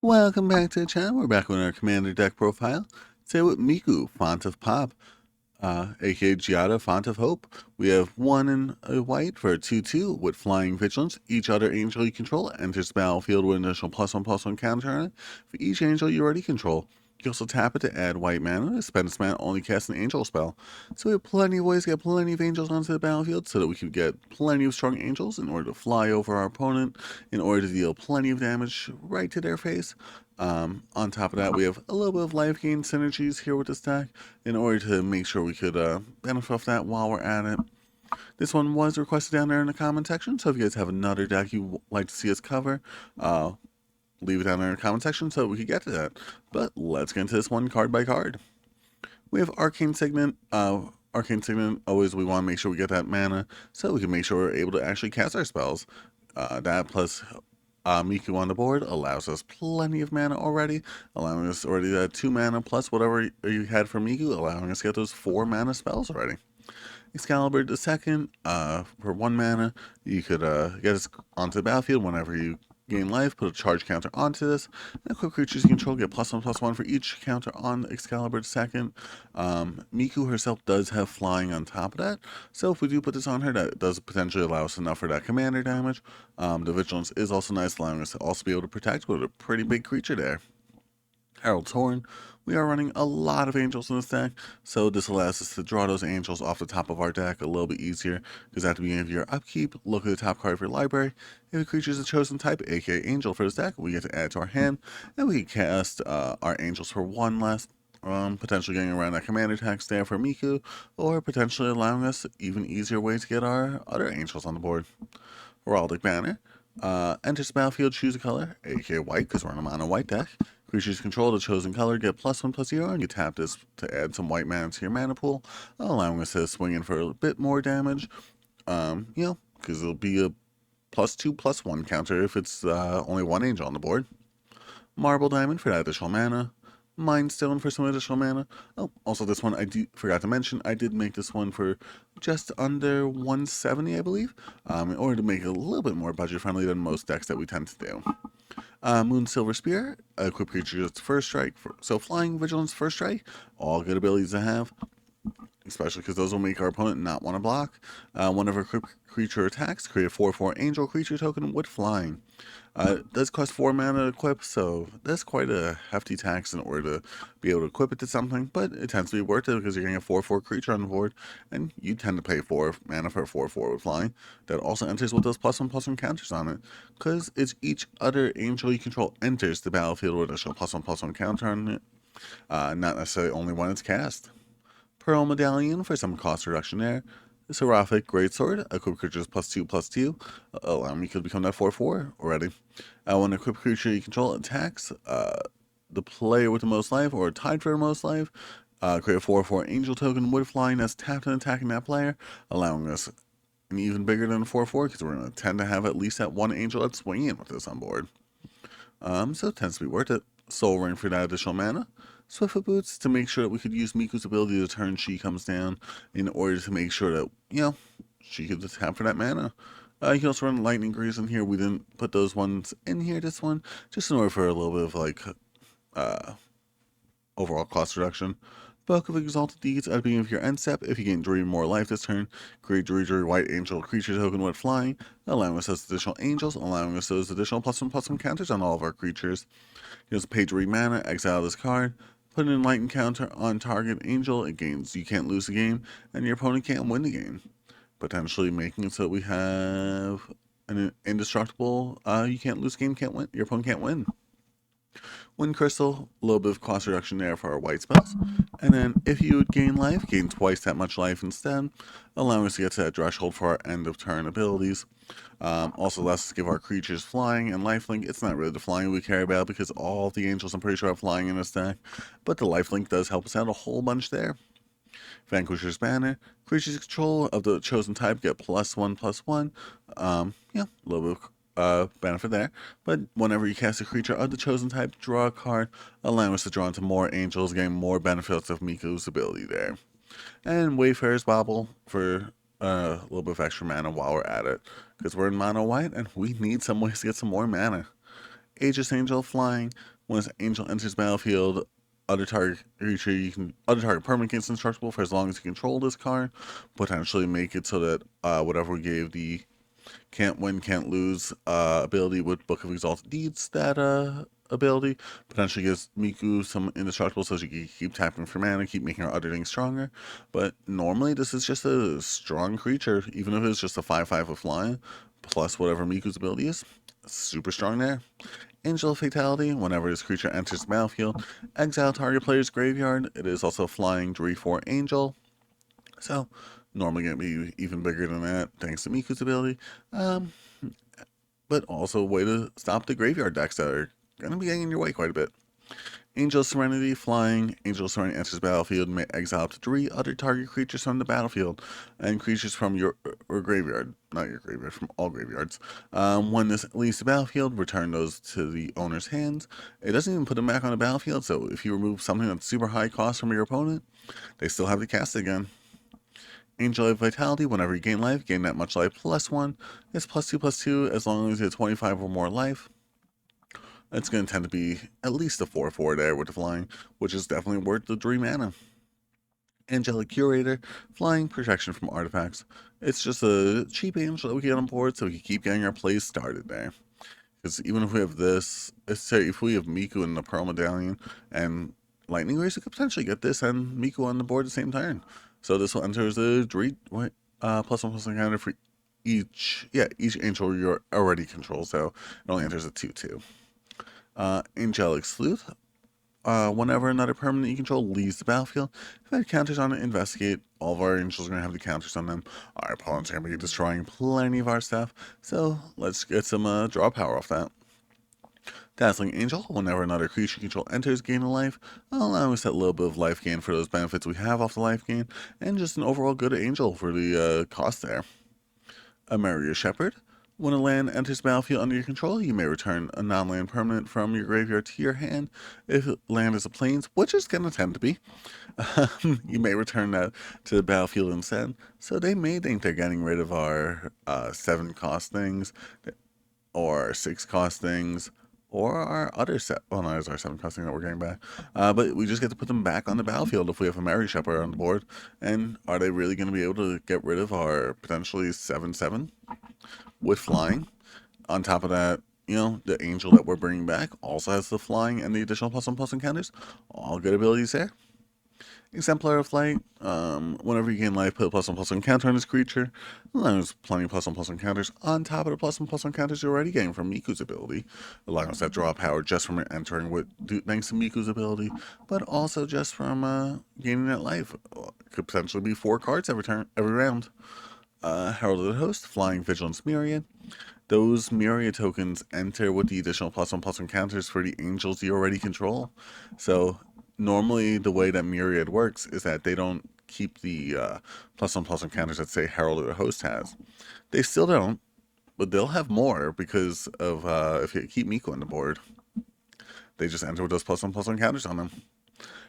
Welcome back to the channel. We're back with our commander deck profile. Today with Miku, Font of Pop, aka Giada, Font of Hope. We have one in a white for a 2/2 with Flying Vigilance. Each other angel you control enters the battlefield with an additional +1/+1 counter on it for each angel you already control. You can also tap it to add white mana. Spend this mana only cast an angel spell. So we have plenty of ways to get plenty of angels onto the battlefield so that we can get plenty of strong angels in order to fly over our opponent, in order to deal plenty of damage right to their face. On top of that, we have a little bit of life gain synergies here with this deck in order to make sure we could benefit off that while we're at it. This one was requested down there in the comment section, so if you guys have another deck you'd like to see us cover, leave it down there in the comment section so we could get to that. But let's get into this one card by card. We have Arcane Signet. Arcane Signet, always we want to make sure we get that mana so we can make sure we're able to actually cast our spells. That plus Miku on the board allows us plenty of mana already, allowing us already that 2 mana plus whatever you had for Miku, allowing us to get those 4 mana spells already. Excalibur the second, for 1 mana, you could get us onto the battlefield whenever you gain life, put a charge counter onto this, and equip creatures you control get +1/+1 for each counter on Excalibur the second. Miku herself does have flying on top of that, so if we do put this on her, that does potentially allow us enough for that commander damage. The Vigilance is also nice, allowing us to also be able to protect with a pretty big creature there. Herald's Horn. We are running a lot of angels in this deck, so this allows us to draw those angels off the top of our deck a little bit easier, because at the beginning of your upkeep, look at the top card of your library. If a creature is a chosen type, aka angel for this deck, we get to add to our hand, and we can cast our angels for 1 less, potentially getting around that commander tax there for Miku, or potentially allowing us even easier way to get our other angels on the board. Heraldic Banner. Enters the battlefield, choose a color, aka white, because we're on a mono white deck. Creatures control the chosen color get +1/+0, and you tap this to add some white mana to your mana pool, allowing us to swing in for a bit more damage. Because it'll be a +2/+1 counter if it's only 1 angel on the board. Marble Diamond for that additional mana. Mind Stone for some additional mana. Oh, also this one forgot to mention, I did make this one for just under 170, I believe, in order to make it a little bit more budget friendly than most decks that we tend to do. Moon Silver Spear, equip creatures first strike. So Flying Vigilance first strike, all good abilities to have, especially because those will make our opponent not want to block. Whenever a creature attacks, create a 4/4 angel creature token with flying. It does cost 4 mana to equip, so that's quite a hefty tax in order to be able to equip it to something, but it tends to be worth it because you're getting a 4/4 creature on the board, and you tend to pay 4 mana for a 4/4 with flying. That also enters with those +1/+1 counters on it, because it's each other angel you control enters the battlefield with a +1/+1 counter on it, not necessarily only when it's cast. Pearl Medallion for some cost reduction there. Seraphic Greatsword, equip creatures +2/+2, allowing me to become that 4/4 already. When equip creature you control attacks, the player with the most life or tied for the most life, create a 4/4 angel token with flying that's tapped and attacking that player, allowing us an even bigger than a 4/4 because we're going to tend to have at least that 1 angel that's swinging with us on board. So it tends to be worth it. Soul Ring for that additional mana. Swiftfoot Boots to make sure that we could use Miku's ability to turn She comes down in order to make sure that, she could just tap for that mana. You can also run Lightning Greaves in here. We didn't put those ones in here, this one, just in order for a little bit of overall cost reduction. Book of Exalted Deeds at the beginning of your end step. If you gain 3 more life this turn, create Druidry White Angel creature token with flying, allowing us those additional angels, allowing us those additional +1/+1 counters on all of our creatures. You also pay 3 mana, exile this card, put an Enlightened counter on target angel, it gains you can't lose the game, and your opponent can't win the game. Potentially making it so that we have an indestructible, you can't lose game, can't win, your opponent can't win. Wind Crystal, a little bit of cost reduction there for our white spells. And then if you would gain life, gain twice that much life instead, allowing us to get to that threshold for our end of turn abilities. Also allows us to give our creatures flying and lifelink. It's not really the flying we care about because all of the angels I'm pretty sure have flying in this deck, but the lifelink does help us out a whole bunch there. Vanquisher's Banner. Creatures control of the chosen type get +1/+1. A little bit of benefit there. But whenever you cast a creature of the chosen type, draw a card, allowing us to draw into more angels, getting more benefits of Miku's ability there. And Wayfarer's Bauble for a little bit of extra mana while we're at it, because we're in mono white and we need some ways to get some more mana. Aegis Angel flying. When this angel enters battlefield, other target permanent gains indestructible for as long as you control this card. Potentially make it so that whatever we gave the can't win, can't lose ability with Book of Exalted Deeds, that ability potentially gives Miku some indestructible so she can keep tapping for mana, keep making her other things stronger. But normally this is just a strong creature, even if it's just a 5/5 with flying, plus whatever Miku's ability is. Super strong there. Angel Fatality, whenever this creature enters the battlefield, exile target player's graveyard. It is also a flying 3/4 angel. So normally going to be even bigger than that thanks to Miku's ability. But also a way to stop the graveyard decks that are going to be getting in your way quite a bit. Angel Serenity flying. Angel Serenity enters the battlefield and may exile up to 3 other target creatures from the battlefield and creatures from your or graveyard, not your graveyard, from all graveyards. When this leaves the battlefield, return those to the owner's hands. It doesn't even put them back on the battlefield, so if you remove something that's super high cost from your opponent, they still have to cast it again. Angel of Vitality, whenever you gain life, gain that much life +1. It's +2/+2 as long as you have 25 or more life. It's going to tend to be at least a 4/4 there with the flying, which is definitely worth the 3 mana. Angelic Curator, flying, protection from artifacts. It's just a cheap angel that we get on board so we can keep getting our plays started there. Because even if we have this, let's say if we have Miku and the Pearl Medallion and Lightning Race, we could potentially get this and Miku on the board at the same turn. So this will enter as a +1/+1 counter for each angel you already control. So it only enters a 2/2. Angelic Sleuth. Whenever another permanent you control leaves the battlefield, if it had counters on it, investigate. All of our angels are going to have the counters on them. Our opponents are going to be destroying plenty of our stuff. So let's get some draw power off that. Dazzling Angel. Whenever another creature you control enters, gain a life, allowing us that little bit of life gain for those benefits we have off the life gain, and just an overall good angel for the cost there. Amaria Shepherd. When a land enters the battlefield under your control, you may return a non-land permanent from your graveyard to your hand. If land is a plains, which is going to tend to be, you may return that to the battlefield instead. So they may think they're getting rid of our 7-cost things, or 6-cost things, or our other no, it's our 7-cost thing that we're getting back. But we just get to put them back on the battlefield if we have a Mary Shepherd on the board. And are they really going to be able to get rid of our potentially 7/7 with flying? On top of that, the angel that we're bringing back also has the flying and the additional +1/+1 encounters. All good abilities there. Exemplar of Light. Whenever you gain life, put a +1/+1 counter on this creature. There's plenty of +1/+1 counters on top of the +1/+1 counters you're already getting from Miku's ability, allowing us that draw power just from entering thanks to Miku's ability, but also just from gaining that life. Could potentially be 4 cards every round. Herald of the Host, Flying Vigilance Myriad. Those Myriad tokens enter with the additional +1/+1 counters for the angels you already control. So normally the way that Myriad works is that they don't keep the +1/+1 counters that say Herald of the Host has. They still don't, but they'll have more because of if you keep Miku on the board. They just enter with those +1/+1 counters on them.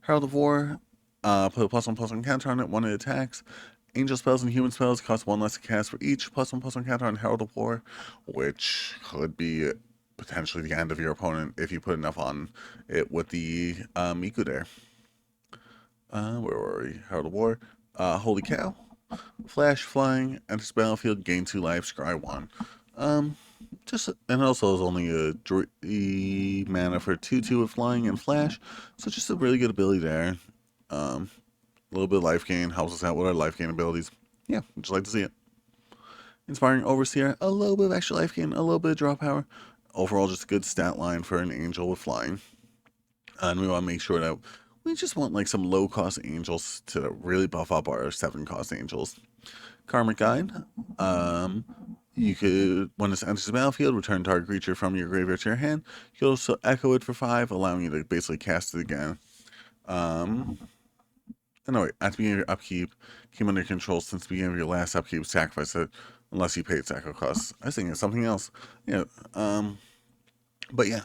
Herald of War, put a +1/+1 counter on it when it attacks. Angel spells and human spells cost 1 less to cast for each +1/+1 counter on Herald of War, which could be potentially the end of your opponent if you put enough on it with the Miku there. Where were we? Herald of War. Holy Cow. Flash, flying, enters battlefield, gain 2 life, scry 1. And also is only a 3 mana for 2/2 with flying and flash, so just a really good ability there. A little bit of life gain helps us out with our life gain abilities. Yeah, just like to see it. Inspiring Overseer, a little bit of extra life gain, a little bit of draw power. Overall, just a good stat line for an angel with flying. And we want to make sure that we just want like some low cost angels to really buff up our 7-cost angels. Karmic Guide. You could, when this enters the battlefield, return target creature from your graveyard to your hand. You can also echo it for 5, allowing you to basically cast it again. No, wait, at the beginning of your upkeep, keep under control since the beginning of your last upkeep, sacrifice it unless you paid sacrifice costs. I was thinking of something else. But yeah,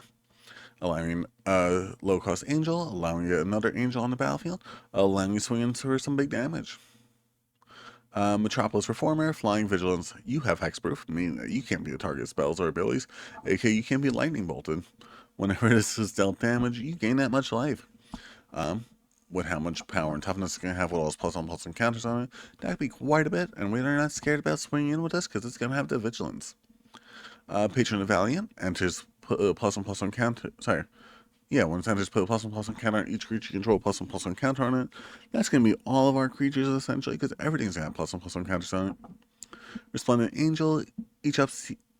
allowing a low cost angel, allowing you another angel on the battlefield, allowing you to swing in for some big damage. Metropolis Reformer, Flying Vigilance. You have Hexproof, meaning that you can't be the target of spells or abilities, aka you can't be lightning bolted. Whenever this is dealt damage, you gain that much life. Um, with how much power and toughness it's going to have with all those plus on plus encounters on it, that could be quite a bit, and we're not scared about swinging in with this because it's going to have the Vigilance. Patron of Valiant enters plus on plus encounter. Sorry. Yeah, when it enters, put a plus one plus one counter on each creature you control, plus one counter on it. That's going to be all of our creatures essentially, because everything's going to have plus one counters on it. Resplendent Angel, each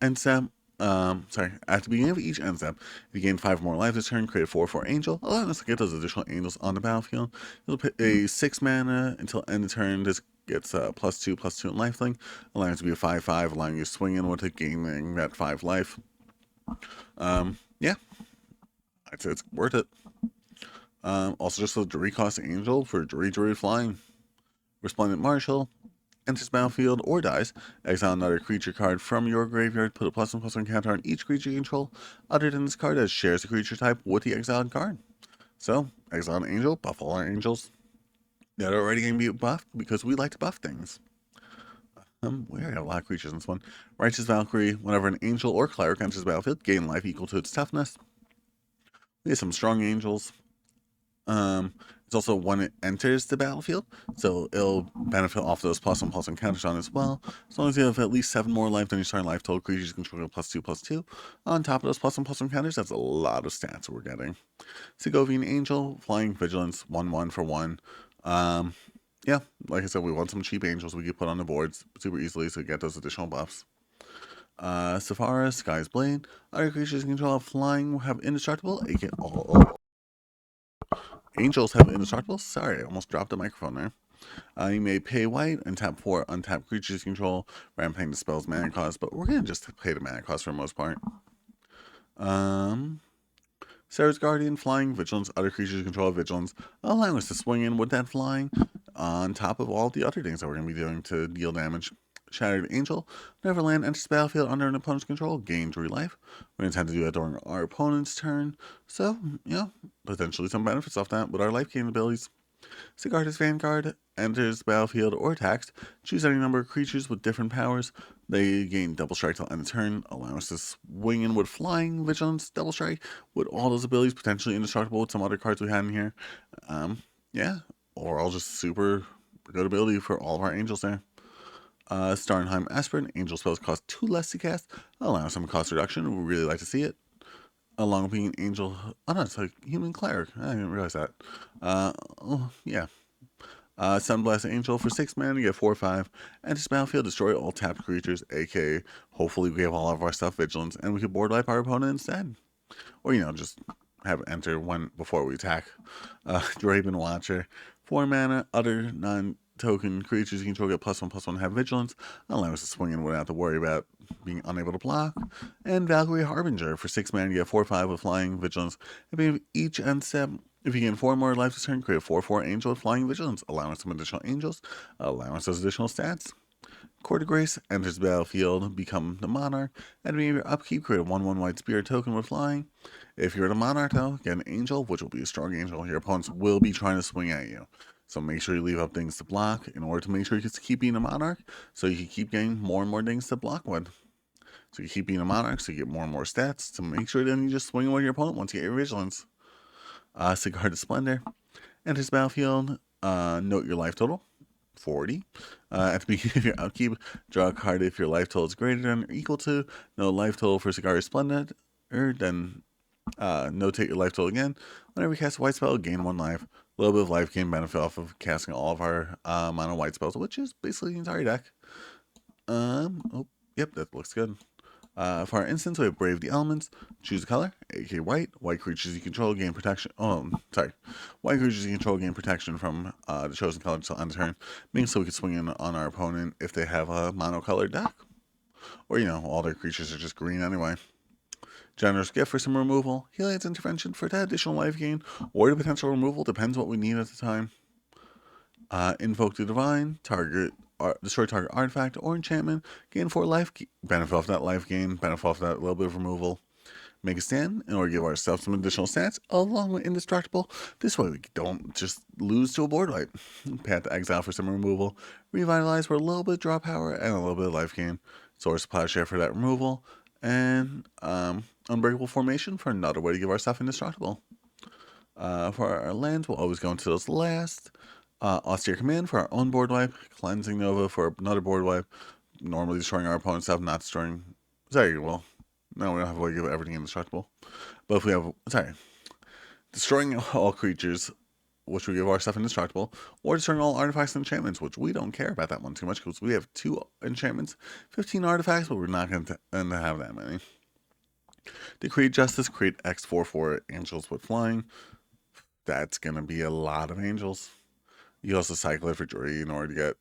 end step. At the beginning of each end step, if you gain 5 more life this turn, create a 4/4 angel, allowing us to get those additional angels on the battlefield. It'll put a 6 mana until end of turn. This gets +2/+2 in lifelink, allowing it to be a 5/5, allowing you to swing in with it, gaining that 5 life. Yeah, I'd say it's worth it. Also, just a Druid Angel for Druid Flying. Resplendent Marshal, enters battlefield or dies, exile another creature card from your graveyard, put a +1/+1 counter on each creature you control, other than this card that shares the creature type with the exiled card. So, exile an angel, buff all our angels. They're already going to be buffed because we like to buff things. We already have a lot of creatures in this one. Righteous Valkyrie, whenever an angel or cleric enters the battlefield, gain life equal to its toughness. We have some strong angels. It's also when it enters the battlefield, so it'll benefit off those +1/+1 counters on as well. As long as you have at least 7 more life than your starting life total, creatures control +2/+2. On top of those +1/+1 counters, that's a lot of stats we're getting. Segovian Angel, Flying Vigilance, 1/1 for 1. Yeah, like I said, we want some cheap angels we can put on the boards super easily to get those additional buffs. Saphara, Sky's Blade. Other creatures in control of flying have indestructible, aka angels have indestructible. Sorry, I almost dropped the microphone there. You may pay white and tap 4 untapped creatures you control rather than paying the spell's mana cost, but we're going to just pay the mana cost for the most part. Sarah's Guardian, Flying, Vigilance, other creatures you control Vigilance, allowing us to swing in with that flying on top of all the other things that we're going to be doing to deal damage. Shattered Angel, Neverland enters the battlefield under an opponent's control, gain 3 life. We intend to do that during our opponent's turn, so, potentially some benefits off that with our life gain abilities. Sigarda's Vanguard enters the battlefield or attacks. Choose any number of creatures with different powers. They gain double strike till end of turn, allowing us to swing in with flying, vigilance, double strike, with all those abilities potentially indestructible with some other cards we had in here. Yeah, overall just super good ability for all of our angels there. Starnheim Aspirin, angel spells cost 2 less to cast, allowing some cost reduction. We really like to see it. Along with being an angel, oh no, it's like human cleric. I didn't realize that. Yeah. Sunblast Angel for 6 mana, you get 4/5. Enters battlefield, destroy all tapped creatures, aka hopefully we have all of our stuff vigilance, and we can board wipe our opponent instead. Or, just have it enter one before we attack. Draven Watcher, 4 mana, other non-token creatures you control get +1/+1 have vigilance, allowing us to swing in without to worry about being unable to block. And Valkyrie Harbinger, for 6 mana, you get 4/5 with flying vigilance. At the beginning of each end step, if you gain 4 more life this turn, create a 4/4 angel with flying vigilance, allowing some additional angels, allowing us those additional stats. Court of Grace enters the battlefield, become the Monarch. At the beginning of your upkeep, create a 1/1 white spirit token with flying. If you're the Monarch, though, get an angel, which will be a strong angel. Your opponents will be trying to swing at you. So make sure you leave up things to block in order to make sure you can keep being a Monarch, so you can keep getting more and more things to block with. So you keep being a Monarch, so you get more and more stats to make sure then you just swing with your opponent once you get your vigilance. Sigarda's Splendor enters battlefield. Note your life total, 40. At the beginning of your upkeep, draw a card if your life total is greater than or equal to no life total for Sigarda's Splendor. Then notate your life total again. Whenever you cast a white spell, gain 1 life. A little bit of life gain benefit off of casting all of our mono white spells, which is basically the entire deck. Yep, that looks good. For our instance, we have Brave the Elements. Choose a color, aka white. White creatures you control gain protection. White creatures you control gain protection from the chosen color until end of turn, meaning so we can swing in on our opponent if they have a monocolored deck. Or, all their creatures are just green anyway. Generous Gift for some removal. Heliod's Intervention for that additional life gain, or the potential removal, depends what we need at the time. Invoke the Divine, destroy target artifact or enchantment, gain 4 life, benefit off that life gain, benefit off that little bit of removal. make a stand in order to give ourselves some additional stats, along with indestructible. This way we don't just lose to a board wipe. Path to exile for some removal, revitalize for a little bit of draw power and a little bit of life gain, source supply share for that removal, and unbreakable formation for another way to give ourselves indestructible. For our lands, we'll always go into those last. Austere Command for our own board wipe, Cleansing Nova for another board wipe, normally destroying our opponent's stuff, not destroying. Sorry, well, no, we don't have a way to give everything indestructible. But if we have, destroying all creatures, which we give our stuff indestructible, or destroying all artifacts and enchantments, which we don't care about that one too much because we have 2 enchantments, 15 artifacts, but we're not going to have that many. To create Justice, create X4 angels with flying. That's going to be a lot of angels. You also cycle it for 3 in order to get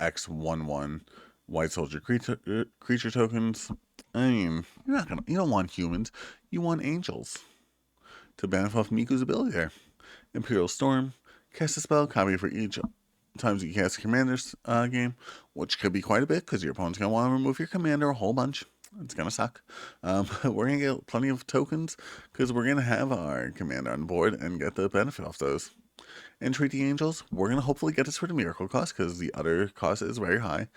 X11 white soldier creature tokens. I mean, you don't want humans, you want angels. To benefit off Miku's ability there. Imperial Storm, cast a spell, copy it for each times you cast a commander's game, which could be quite a bit because your opponent's going to want to remove your commander a whole bunch. It's going to suck. We're going to get plenty of tokens because we're going to have our commander on board and get the benefit off those. And treat the angels, we're going to hopefully get this for the miracle cost because the other cost is very high.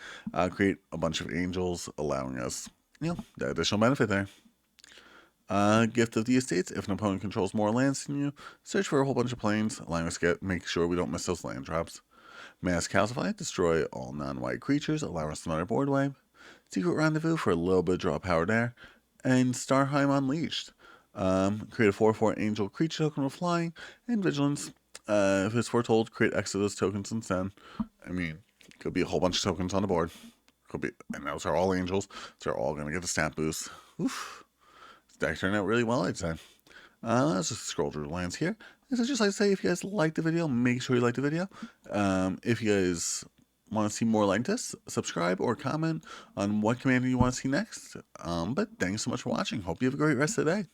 Create a bunch of angels, allowing us, the additional benefit there. Gift of the Estates, if an opponent controls more lands than you, search for a whole bunch of planes, allowing us to make sure we don't miss those land drops. Mass Calcify, destroy all non-white creatures, allowing us another board wipe. Secret Rendezvous for a little bit of draw power there. And Starheim Unleashed. Create a 4/4 angel creature token with flying, and Vigilance. If it's foretold, create X of those tokens instead. I mean, could be a whole bunch of tokens on the board. Could be, and those are all angels, so they're all going to get the stat boost. Oof. Deck turned out really well, I'd say. Let's just scroll through the lands here. I'd just like to say, if you guys like the video, make sure you like the video. If you guys want to see more like this, subscribe or comment on what commander you want to see next. But thanks so much for watching. Hope you have a great rest of the day.